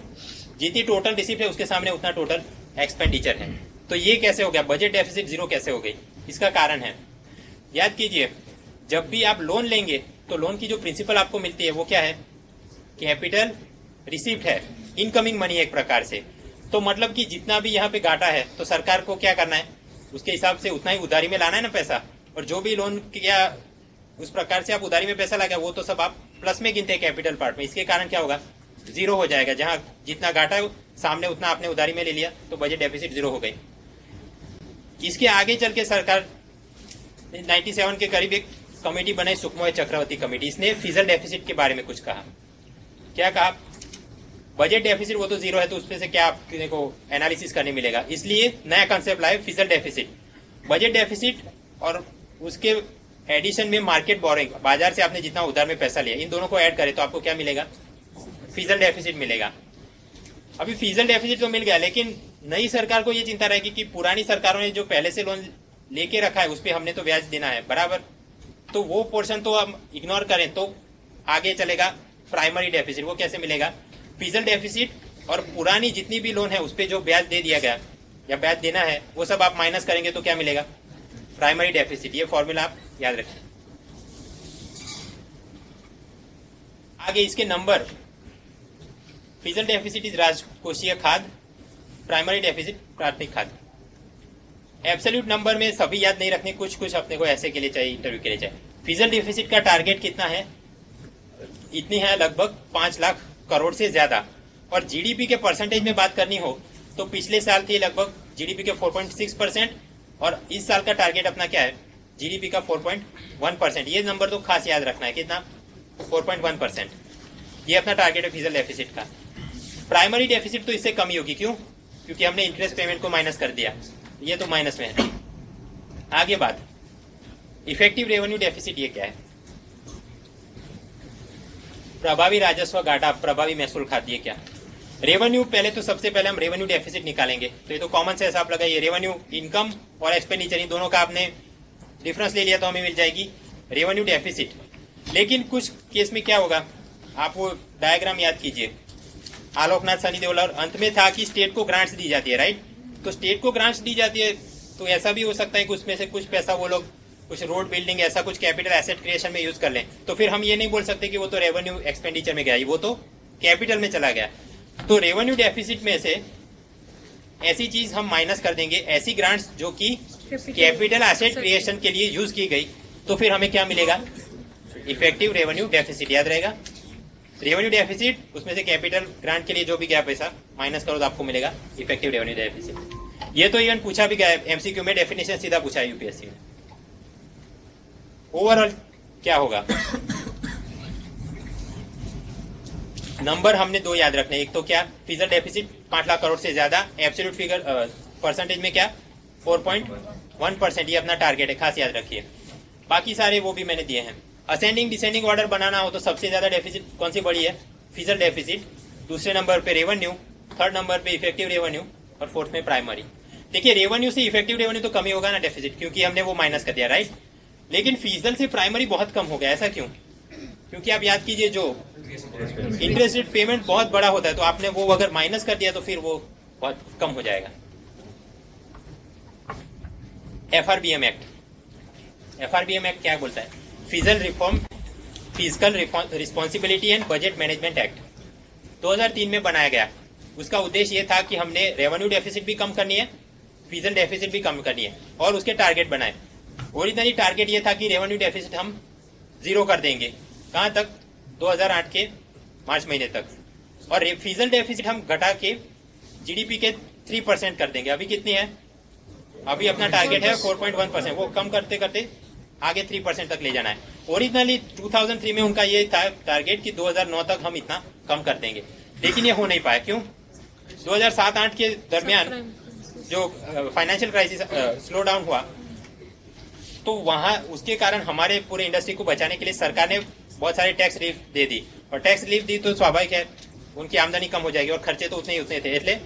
जितनी टोटल रिसिप्ट है उसके सामने उतना टोटल एक्सपेंडिचर है। तो ये कैसे हो गया, बजट डेफिसिट 0 कैसे हो गई, इसका कारण है, याद कीजिए, जब भी आप लोन लेंगे तो लोन की जो प्रिंसिपल आपको मिलती है वो क्या है, कैपिटल रिसिप्ट है, इनकमिंग मनी एक प्रकार से। तो मतलब कि जितना भी यहाँ पे घाटा है तो सरकार को क्या करना है, उसके हिसाब से उतना ही उधारी में लाना है ना पैसा। और जो भी लोन क्या उस प्रकार से आप उधारी में पैसा लगा वो तो सब आप प्लस में गिनते हैं कैपिटल पार्ट में। इसके कारण क्या होगा, 0 हो जाएगा। जहां जितना घाटा है सामने उतना आपने उधारी में ले लिया तो बजट डेफिसिट 0 हो गई। इसके आगे चल के सरकार 97 के करीब एक कमेटी बनाई, सुखमय चक्रवर्ती कमेटी। इसने फिजल डेफिसिट के बारे में कुछ कहा। क्या कहा, बजट डेफिसिट वो तो 0 है तो उसमें से क्या आपने को एनालिसिस करने मिलेगा, इसलिए नया कंसेप्ट लाए फिजल डेफिसिट। बजट डेफिसिट और उसके एडिशन में मार्केट बोरिंग, बाजार से आपने जितना उधार में पैसा लिया, इन दोनों को ऐड करें तो आपको क्या मिलेगा, फिजल डेफिसिट मिलेगा। अभी फिजल डेफिसिट तो मिल गया, लेकिन नई सरकार को ये चिंता रहेगी कि पुरानी सरकारों ने जो पहले से लोन लेके रखा है उस पर हमने तो ब्याज देना है बराबर, तो वो पोर्शन तो हम इग्नोर करें तो आगे चलेगा प्राइमरी डेफिसिट। वो कैसे मिलेगा? फिजल डेफिसिट और पुरानी जितनी भी लोन है उस पर जो ब्याज दे दिया गया या ब्याज देना है वो सब आप माइनस करेंगे तो क्या मिलेगा? Primary deficit. ये फॉर्मूला आप याद रखें। आगे इसके नंबर, फिजल डेफिसिट इज राजकोषीय खाद, प्राइमरी डेफिसिट प्राथमिक खाद। एब्सोल्यूट नंबर में सभी याद नहीं रखने, कुछ कुछ अपने को ऐसे के लिए चाहिए, इंटरव्यू के लिए चाहिए। फिजल डेफिसिट का टारगेट कितना है? इतनी है लगभग 5 लाख करोड़ से ज्यादा। और जीडीपी के परसेंटेज में बात करनी हो तो पिछले साल थी लगभग जीडीपी के 4.6% और इस साल का टारगेट अपना क्या है? जीडीपी का 4.1%। ये नंबर तो खास याद रखना है, कितना? 4.1%। ये अपना टारगेट है फिजल डेफिसिट का। प्राइमरी डेफिसिट तो इससे कम ही होगी, क्यों? क्योंकि हमने इंटरेस्ट पेमेंट को माइनस कर दिया, ये तो माइनस में है। आगे बात इफेक्टिव रेवेन्यू डेफिसिट, ये क्या है? प्रभावी राजस्व घाटा, प्रभावी महसूल खाते, ये क्या? रेवेन्यू, पहले तो सबसे पहले हम रेवेन्यू डेफिसिट निकालेंगे, तो ये तो कॉमन सेंस आप लगाइए। रेवेन्यू, इनकम और एक्सपेंडिचर, इन दोनों का आपने डिफरेंस ले लिया तो हमें मिल जाएगी रेवेन्यू डेफिसिट। लेकिन कुछ केस में क्या होगा, आप वो डायग्राम याद कीजिए, आलोकनाथ, सनी देओल, और अंत में था कि स्टेट को ग्रांट्स दी जाती है, राइट? तो स्टेट को ग्रांट्स दी जाती है तो ऐसा भी हो सकता है कि उसमें से कुछ पैसा वो लोग कुछ रोड बिल्डिंग, ऐसा कुछ कैपिटल एसेट क्रिएशन में यूज कर लें, तो फिर हम ये नहीं बोल सकते कि वो तो रेवेन्यू एक्सपेंडिचर में गया, वो तो कैपिटल में चला गया। तो रेवेन्यू डेफिसिट में से ऐसी चीज हम माइनस कर देंगे, ऐसी ग्रांट्स जो कि कैपिटल एसेट क्रिएशन के लिए यूज की गई, तो फिर हमें क्या मिलेगा? Effective revenue deficit. याद रहेगा, रेवेन्यू डेफिसिट, उसमें से कैपिटल ग्रांट के लिए जो भी गया पैसा माइनस करो तो आपको मिलेगा इफेक्टिव रेवेन्यू डेफिसिट। ये तो इवन पूछा भी गया है एमसीक्यू में, डेफिनेशन सीधा पूछा है यूपीएससी में। ओवरऑल क्या होगा? नंबर हमने 2 याद रखने, एक तो क्या? फिजल डेफिसिट 5 लाख करोड़ से ज्यादा, एब्सोल्यूट फिगर परसेंटेज में क्या? 4.1%, ये अपना टारगेट है, खास याद रखिए। बाकी सारे वो भी मैंने दिए हैं। असेंडिंग डिसेंडिंग ऑर्डर बनाना हो तो सबसे ज्यादा डेफिसिट कौन सी बड़ी है? फिजल डेफिसिट, दूसरे नंबर पे रेवेन्यू, थर्ड नंबर पे इफेक्टिव रेवेन्यू और फोर्थ में प्राइमरी। देखिए रेवेन्यू से इफेक्टिव रेवेन्यू तो कम ही होगा ना डेफिसिट, क्योंकि हमने वो माइनस कर दिया, राइट? लेकिन फिजल से प्राइमरी बहुत कम हो गया, ऐसा क्यों? क्योंकि आप याद कीजिए जो इंटरेस्ट रेट पेमेंट बहुत बड़ा होता है, तो आपने वो अगर माइनस कर दिया तो फिर वो बहुत कम हो जाएगा। एफआरबीएम एक्ट, एफआरबीएम एक्ट क्या बोलता है? Fizzle reform, physical responsibility and budget management act 2003 में बनाया गया। उसका उद्देश्य ये था कि हमने रेवेन्यू डेफिसिट भी कम करनी है, फिजल डेफिसिट भी कम करनी है, और उसके टारगेट बनाए। ओरिजिनली टारगेट ये था कि रेवेन्यू डेफिसिट हम 0 कर देंगे, कहां तक? 2008 के मार्च महीने तक, और फिजल डेफिसिट हम घटा के जीडीपी के 3% कर देंगे। अभी कितनी है? अभी अपना टारगेट है 4.1%, वो कम करते करते आगे 3% तक ले जाना है। ओरिजिनली 2003 में उनका ये था टारगेट कि 2009 तक हम इतना कम कर देंगे, लेकिन ये हो नहीं पाया। क्यों? 2007-8 के दरमियान जो फाइनेंशियल क्राइसिस स्लो डाउन हुआ, तो वहां उसके कारण हमारे पूरे इंडस्ट्री को बचाने के लिए सरकार ने बहुत सारे टैक्स रिलीफ दे दी, और टैक्स रिलीफ दी तो स्वाभाविक है उनकी आमदनी कम हो जाएगी और खर्चे तो उतने ही उतने थे, इसलिए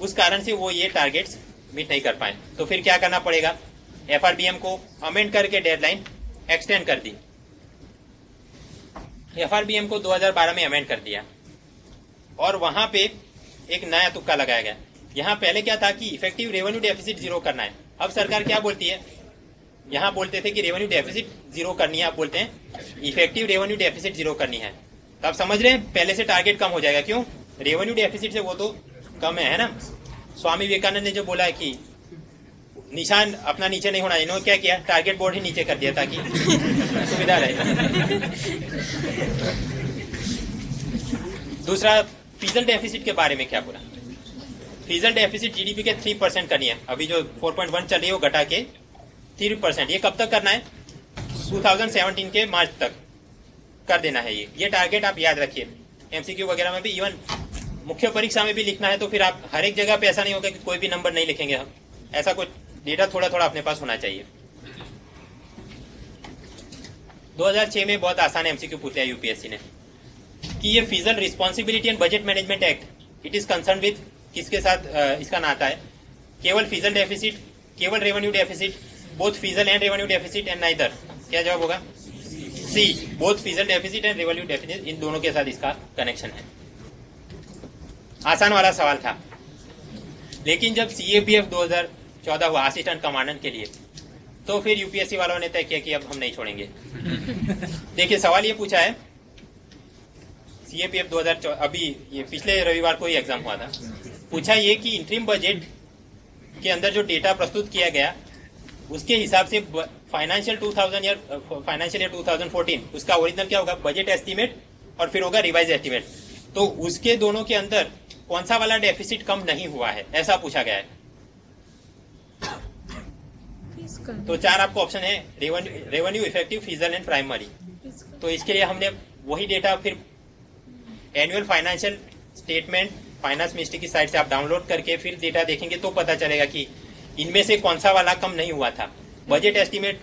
उस कारण से वो ये टारगेट्स मीट नहीं कर पाए। तो फिर क्या करना पड़ेगा? एफआरबीएम को अमेंड करके डेडलाइन एक्सटेंड कर दी। एफआरबीएम को 2012 में अमेंड कर दिया, और वहां पे एक नया तुक्का लगाया गया। यहाँ पहले क्या था कि इफेक्टिव रेवेन्यू डेफिसिट 0 करना है, अब सरकार क्या बोलती है? यहाँ बोलते थे कि रेवेन्यू डेफिसिट 0 करनी है, आप बोलते हैं इफेक्टिव रेवेन्यू डेफिसिट 0 करनी है। तो आप समझ रहे हैं पहले से टारगेट कम हो जाएगा। क्यों? रेवेन्यू डेफिसिट से वो तो कम है ना। स्वामी विवेकानंद ने जो बोला है कि निशान अपना नीचे नहीं होना, इन्होंने क्या किया? टारगेट बोर्ड ही नीचे कर दिया ताकि सुविधा रहे। दूसरा, फिजल डेफिसिट के बारे में क्या बोला? फिजल डेफिसिट जीडीपी के 3% करनी है। अभी जो 4.1 चल रही है वो घटा के 3%। ये कब तक करना है? 2017 के मार्च तक कर देना है। ये टारगेट आप याद रखिए, एमसीक्यू वगैरह में भी, इवन मुख्य परीक्षा में भी लिखना है तो फिर आप हर एक जगह पे ऐसा नहीं होगा कि कोई भी नंबर नहीं लिखेंगे हम, ऐसा कुछ डेटा थोड़ा थोड़ा अपने पास होना चाहिए। 2006 में बहुत आसान एमसीक्यू पूछ लिया यूपीएससी ने कि ये fiscal responsibility and budget management act, it is concern with किसके साथ इसका नाता है? केवल फिजल डेफिसिट केवल revenue deficit, both fiscal and revenue deficit and neither, क्या जवाब होगा? C, both fiscal deficit and revenue deficit, इन दोनों के साथ इसका कनेक्शन है। आसान वाला सवाल था। लेकिन जब CAPF 2014 हुआ असिस्टेंट कमांडेंट के लिए, तो फिर यूपीएससी वालों ने तय किया कि अब हम नहीं छोड़ेंगे। देखिए सवाल ये पूछा है, CAPF 2014, अभी ये पिछले रविवार को ही एग्जाम हुआ था, पूछा ये कि इंटरिम बजट के अंदर जो डेटा प्रस्तुत किया गया उसके हिसाब से फाइनेंशियल ईयर 2014 उसका ओरिजिनल क्या होगा? बजट एस्टीमेट और फिर होगा रिवाइज एस्टीमेट। तो उसके दोनों के अंदर कौन सा वाला डेफिसिट कम नहीं हुआ है, ऐसा पूछा गया है। तो 4 आपको ऑप्शन है, revenue, effective, fizzle and primary. तो इसके लिए हमने वही डेटा फिर annual financial statement finance ministry की साइट से आप डाउनलोड करके फिर डेटा देखेंगे तो पता चलेगा कि इनमें से कौन सा वाला कम नहीं हुआ था। बजट एस्टीमेट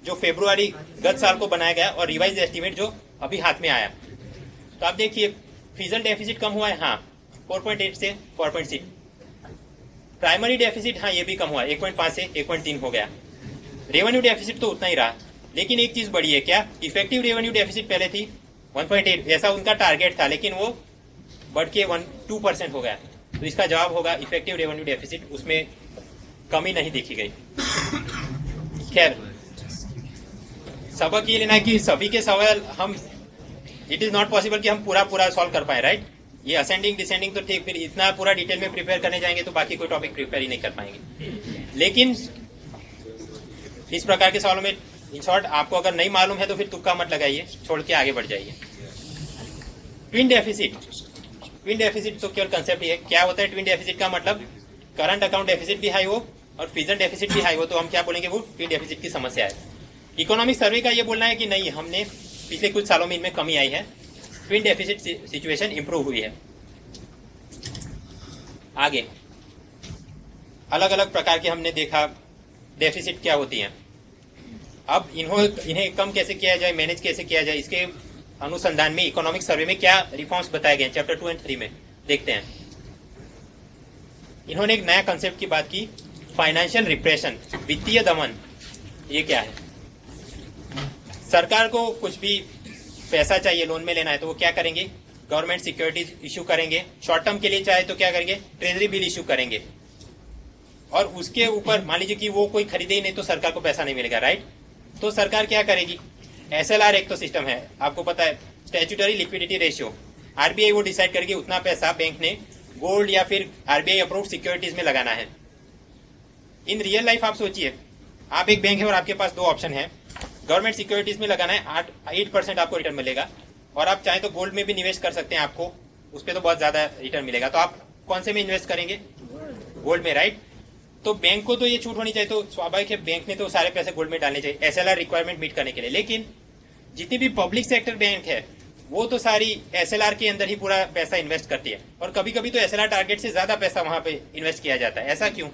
जो फरवरी गत साल को बनाया गया और रिवाइज एस्टीमेट जो अभी हाथ में आया। तो आप देखिए फिजल डेफिसिट कम हुआ है, हाँ 4.8 से 4.6। प्राइमरी डेफिसिट हाँ ये भी कम हुआ, 1.5 से 1.3 हो गया। रेवेन्यू डेफिसिट तो उतना ही रहा, लेकिन एक चीज बढ़ी है, क्या? इफेक्टिव रेवेन्यू डेफिसिट पहले थी 1.8, ऐसा उनका टारगेट था, लेकिन वो बढ़ के 2% हो गया। तो इसका जवाब होगा इफेक्टिव रेवेन्यू डेफिसिट, उसमें कमी नहीं देखी गई। खैर सबक ये लेना है कि सभी के सवाल हम, इट इज नॉट पॉसिबल कि हम पूरा सॉल्व कर पाए, राइट? ये असेंडिंग डिसेंडिंग तो ठीक, फिर इतना पूरा डिटेल में प्रिपेयर करने जाएंगे तो बाकी कोई टॉपिक प्रिपेयर ही नहीं कर पाएंगे। लेकिन इस प्रकार के सवालों में इन शॉर्ट आपको अगर नहीं मालूम है तो फिर तुक्का मत लगाइए, छोड़ के आगे बढ़ जाइए। ट्विन डेफिसिट, ट्विन डेफिसिट तो केवल कंसेप्ट ही है। क्या होता है ट्विन डेफिसिट का मतलब? करंट अकाउंट डेफिसिट भी हाई हो और फिजल डेफिसिट भी हाई हो, तो हम क्या बोलेंगे? वो ट्विन डेफिसिट की समस्या है। इकोनॉमिक सर्वे का ये बोलना है कि नहीं, हमने पिछले कुछ सालों में इनमें कमी आई है, ट्विन डेफिसिट सिचुएशन इंप्रूव हुई है। आगे अलग अलग प्रकार के हमने देखा डेफिसिट क्या होती हैं। अब इन्हें कम कैसे किया जाए, मैनेज कैसे किया जाए, इसके अनुसंधान में इकोनॉमिक सर्वे में क्या रिफॉर्म्स बताए गए चैप्टर 2 और 3 में, देखते हैं। इन्होंने एक नया कंसेप्ट की बात की, फाइनेंशियल रिप्रेशन, वित्तीय दमन। ये क्या है? सरकार को कुछ भी पैसा चाहिए, लोन में लेना है, तो वो क्या करेंगे? गवर्नमेंट सिक्योरिटीज इश्यू करेंगे। शॉर्ट टर्म के लिए चाहे तो क्या करेंगे? ट्रेजरी बिल इश्यू करेंगे। और उसके ऊपर मान लीजिए कि वो कोई खरीदे ही नहीं तो सरकार को पैसा नहीं मिलेगा, राइट? तो सरकार क्या करेगी? SLR एक तो सिस्टम है, आपको पता है, स्टैट्यूटरी लिक्विडिटी रेशियो। RBI वो डिसाइड करेगी उतना पैसा बैंक ने गोल्ड या फिर RBI अप्रूव्ड सिक्योरिटीज में लगाना है। इन रियल लाइफ आप सोचिए, आप एक बैंक है और आपके पास 2 ऑप्शन है, गवर्नमेंट सिक्योरिटीज में लगाना है, 8% आपको रिटर्न मिलेगा, और आप चाहे तो गोल्ड में भी निवेश कर सकते हैं, आपको उस पर तो बहुत ज्यादा रिटर्न मिलेगा। तो आप कौन से में इन्वेस्ट करेंगे? गोल्ड में, राइट? तो बैंक को तो ये छूट होनी चाहिए, तो स्वाभाविक है बैंक ने तो सारे पैसे गोल्ड में डालने चाहिए SLR रिक्वायरमेंट मीट करने के लिए। लेकिन जितनी भी पब्लिक सेक्टर बैंक है वो तो सारी SLR के अंदर ही पूरा पैसा इन्वेस्ट करती है, और कभी कभी तो SLR टारगेट से ज्यादा पैसा वहां पे इन्वेस्ट किया जाता है। ऐसा क्यों?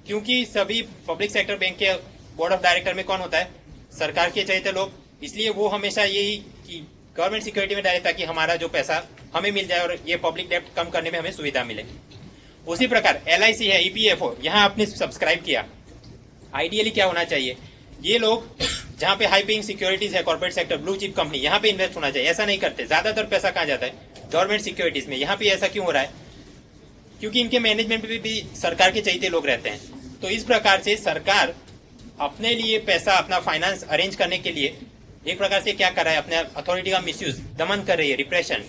क्योंकि सभी पब्लिक सेक्टर बैंक के बोर्ड ऑफ डायरेक्टर में कौन होता है? सरकार के चहेते लोग। इसलिए वो हमेशा यही कि गवर्नमेंट सिक्योरिटी में डाले ताकि हमारा जो पैसा हमें मिल जाए और ये पब्लिक डेब्ट कम करने में हमें सुविधा मिले। उसी प्रकार LIC है, EPFO, यहाँ आपने सब्सक्राइब किया, आइडियली क्या होना चाहिए? ये लोग जहाँ पे हाई पेइंग सिक्योरिटीज है, corporate sector, blue chip company, यहाँ पे इन्वेस्ट होना चाहिए। ऐसा नहीं करते, ज्यादातर पैसा कहाँ जाता है? गवर्नमेंट सिक्योरिटीज में। यहाँ पे ऐसा क्यों हो रहा है? क्योंकि इनके मैनेजमेंट में भी सरकार के चहेते लोग रहते हैं। तो इस प्रकार से सरकार अपने लिए पैसा, अपना फाइनेंस अरेंज करने के लिए एक प्रकार से क्या कर रहा है? अपने अथॉरिटी का मिसयूज, दमन कर रही है, रिप्रेशन।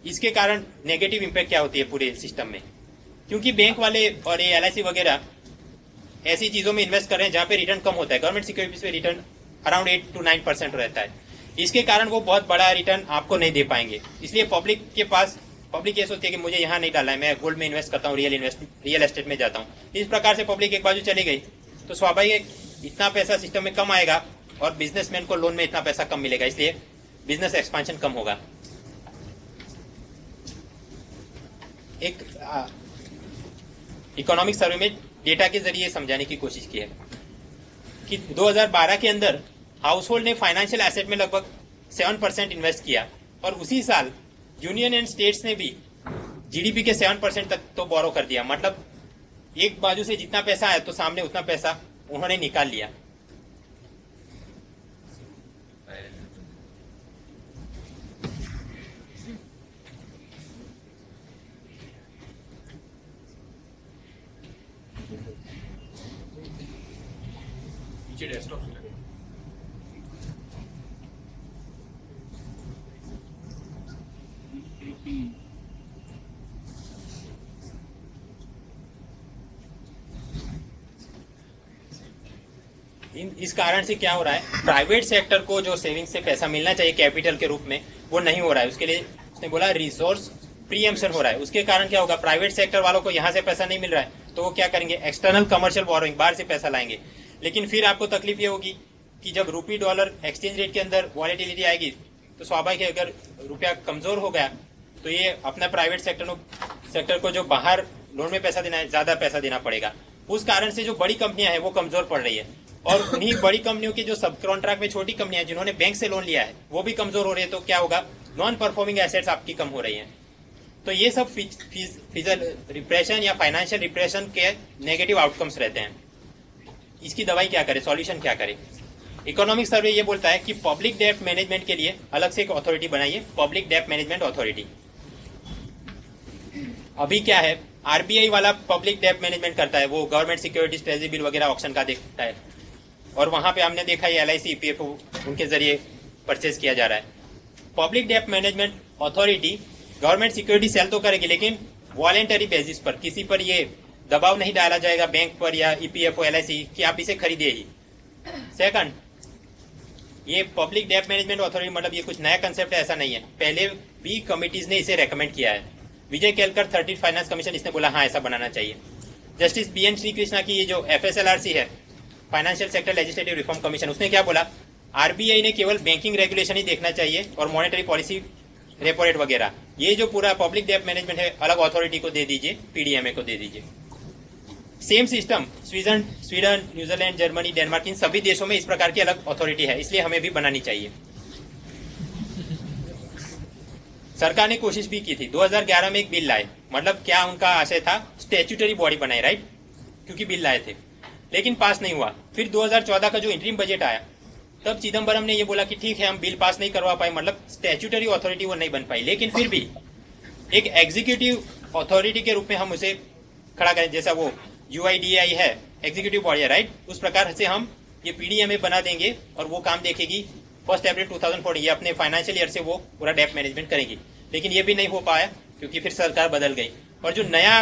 इसके कारण नेगेटिव इंपैक्ट क्या होती है पूरे सिस्टम में? क्योंकि बैंक वाले और ये LIC वगैरह ऐसी चीजों में इन्वेस्ट कर रहे हैं जहां पे रिटर्न कम होता है। गवर्नमेंट सिक्योरिटीज पे रिटर्न अराउंड 8 to 9% रहता है। इसके कारण वो बहुत बड़ा रिटर्न आपको नहीं दे पाएंगे। इसलिए पब्लिक ये सोचती है कि मुझे यहाँ नहीं डालना है, मैं गोल्ड में इन्वेस्ट करता हूँ, रियल एस्टेट में जाता हूँ। इस प्रकार से पब्लिक एक बाजू चली गई तो स्वाभाविक इतना पैसा सिस्टम में कम आएगा और बिजनेसमैन को लोन में इतना पैसा कम मिलेगा, इसलिए बिजनेस एक्सपांशन कम होगा। एक इकोनॉमिक सर्वे में डेटा के जरिए समझाने की कोशिश की है कि 2012 के अंदर हाउस होल्ड ने फाइनेंशियल एसेट में लगभग 7% इन्वेस्ट किया, और उसी साल यूनियन एंड स्टेट्स ने भी GDP के 7% तक तो बोरो कर दिया। मतलब एक बाजू से जितना पैसा आया तो सामने उतना पैसा उन्होंने निकाल लिया। डेस्कटॉप इस कारण से क्या हो रहा है, प्राइवेट सेक्टर को जो सेविंग से पैसा मिलना चाहिए कैपिटल के रूप में वो नहीं हो रहा है। उसके लिए उसने बोला रिसोर्स प्रीएम्पशन हो रहा है। उसके कारण क्या होगा, प्राइवेट सेक्टर वालों को यहाँ से पैसा नहीं मिल रहा है तो वो क्या करेंगे, एक्सटर्नल कमर्शियल बोरोइंग बाहर से पैसा लाएंगे। लेकिन फिर आपको तकलीफ ये होगी कि जब रूपी डॉलर एक्सचेंज रेट के अंदर वॉलेटिलिटी आएगी तो स्वाभाविक है अगर रुपया कमजोर हो गया तो ये अपना प्राइवेट सेक्टर को जो बाहर लोन में पैसा देना है ज्यादा पैसा देना पड़ेगा। उस कारण से जो बड़ी कंपनियां हैं वो कमजोर पड़ रही है और उन्हीं बड़ी कंपनियों की जो सब कॉन्ट्रैक्ट में छोटी कंपनियां जिन्होंने बैंक से लोन लिया है वो भी कमजोर हो रही है। तो क्या होगा, नॉन परफॉर्मिंग एसेट्स आपकी कम हो रही हैं। तो ये सब फिजिकल रिप्रेशन या फाइनेंशियल रिप्रेशन के नेगेटिव आउटकम्स रहते हैं। इसकी दवाई क्या करे, सॉल्यूशन क्या करे? इकोनॉमिक सर्वे ये बोलता है कि पब्लिक डेट मैनेजमेंट के लिए अलग से एक अथॉरिटी बनाइए, पब्लिक डेट मैनेजमेंट अथॉरिटी। अभी क्या है, आरबीआई वाला पब्लिक डेट मैनेजमेंट करता है, वो गवर्नमेंट सिक्योरिटीज ट्रेजरी बिल वगैरह ऑक्शन का देखता है और वहां पे हमने देखा है LIC EPFO उनके जरिए परचेज किया जा रहा है। Public debt management authority government security cell तो करेगी लेकिन वॉलेंटरी बेसिस पर, किसी पर ये दबाव नहीं डाला जाएगा बैंक पर या EPFO LIC कि आप इसे खरीदिए ही। सेकंड, ये पब्लिक डेट मैनेजमेंट अथॉरिटी मतलब ये कुछ नया कंसेप्ट है ऐसा नहीं है, पहले भी कमिटीज ने इसे रेकमेंड किया है। विजय केलकर 30 फाइनेंस कमीशन इसने बोला हाँ ऐसा बनाना चाहिए। जस्टिस BN श्री कृष्णा की ये जो FSLRC है, financial sector legislative reform commission, उसने क्या बोला, आरबीआई ने केवल बैंकिंग रेगुलेशन ही देखना चाहिए और मॉनेटरी पॉलिसी रेपो रेट वगैरह, ये जो पूरा पब्लिक डेट मैनेजमेंट है अलग अथॉरिटी को दे दीजिए, PDMA को दे दीजिए। Same system Sweden, New Zealand, Germany, Denmark, इन सभी देशों में इस प्रकार की अलग अथॉरिटी है, इसलिए हमें भी बनानी चाहिए। सरकार ने कोशिश भी की थी, 2011 में एक बिल लाए, मतलब क्या उनका आशय था, स्टैट्यूटरी बॉडी बनाए, राइट, क्योंकि बिल लाए थे, लेकिन पास नहीं हुआ। फिर 2014 का जो इंटरिम बजट आया तब चिदम्बरम ने ये बोला कि ठीक है हम बिल पास नहीं करवा पाए, मतलब स्टैट्यूटरी अथॉरिटी वो नहीं बन पाई, लेकिन फिर भी एक एग्जीक्यूटिव अथॉरिटी के रूप में हम उसे खड़ा करें, जैसा वो UIDAI है, एग्जीक्यूटिव बॉडी है, राइट, उस प्रकार से हम ये PDMA बना देंगे और वो काम देखेगी 1 अप्रैल 2014, ये अपने फाइनेंशियल ईयर से वो पूरा डेट मैनेजमेंट करेगी। लेकिन ये भी नहीं हो पाया क्योंकि फिर सरकार बदल गई और जो नया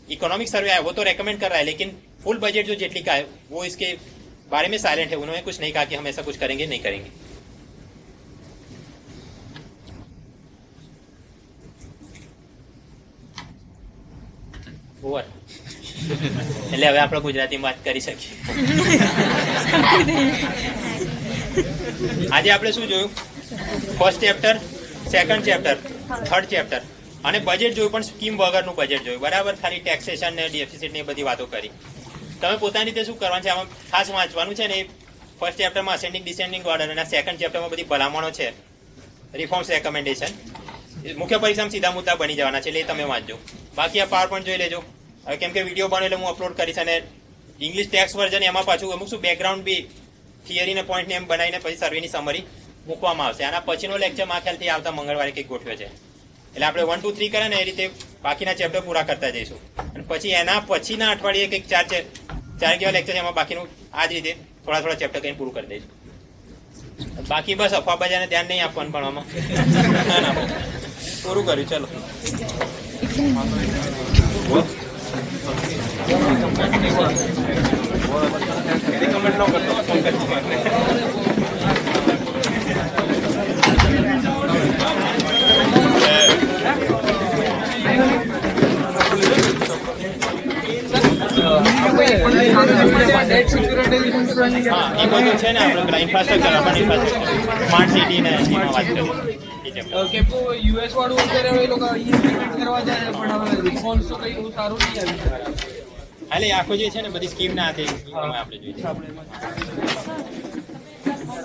इकोनॉमिक सर्वे आया वो तो रेकमेंड कर रहा है, लेकिन फुल बजट जो जेटली का है वो इसके बारे में साइलेंट है, उन्होंने कुछ नहीं कहा कि हम ऐसा कुछ करेंगे नहीं करेंगे। ओवर એટલે હવે આપણે ગુજરાતીમાં વાત કરી શકીએ। આજે આપણે શું જોયું, first chapter, second chapter, third chapter અને બજેટ જોયું, પણ સ્કીમ વગરનું બજેટ જોયું, બરાબર, ખાલી ટેક્સેશન ને ડેફિસિટ ને એ બધી વાતો કરી। તમે પોતાની રીતે શું કરવાનું છે, આમાં ખાસ વાંચવાનું છે ને, ફર્સ્ટ ચેપ્ટરમાં અસેન્ડિંગ ડિસેન્ડિંગ ઓર્ડર અને સેકન્ડ ચેપ્ટરમાં બધી ભલામણો છે, રિફોર્મ્સ રેકમેન્ડેશન, મુખ્ય પરીક્ષામાં સીધા મુદ્દા બની જવાના છે, એટલે તમે વાંચજો। બાકી આ પાવર પોઈન્ટ જોઈ લેજો, હવે કેમ કે વિડીયો બનો એટલે હું અપલોડ કરીશ અને ઇંગ્લિશ ટેક્સ્ટ વર્ઝન એમાં પાછું અમુક શું બેકગ્રાઉન્ડ બી થિયરી ને પોઈન્ટ ને એમ બનાવીને પછી સર્વેની સમરી મૂકવામાં આવશે। આના પછીનો લેક્ચર માં ખ્યાલથી આવતા મંગળવારે કંઈક ગોઠવ્યો છે, એટલે આપણે 1 2 3 કરે ને એ રીતે બાકીના ચેપ્ટર પૂરા કરતા જઈશું અને પછી એના પછીના અઠવાડિયે કંઈક ચાર કેવા લેક્ચર એમાં બાકીનું આ જ રીતે થોડા ચેપ્ટર કરીને પૂરું કરી દઈશું। બાકી બસ અફવા બજાને ધ્યાન નહીં આપવાનું ભણવામાં, પૂરું કર્યું, ચલો। रिकमेंड न करता फोन करके हाँ ये બધું છે ને આપણે પેલા infrastructure, urban infrastructure, smart city ને એમાં વાત કરીએ। કે યુએસ વાળું અત્યારે એ લોકો ઇમ્પ્લિમેન્ટ કરવા જાય પણ હવે રિસ્પોન્સ તો કઈ સારું નહીં આવી। એટલે આખો જે છે ને બધી સ્કીમ ના હાથે આપણે જોઈએ।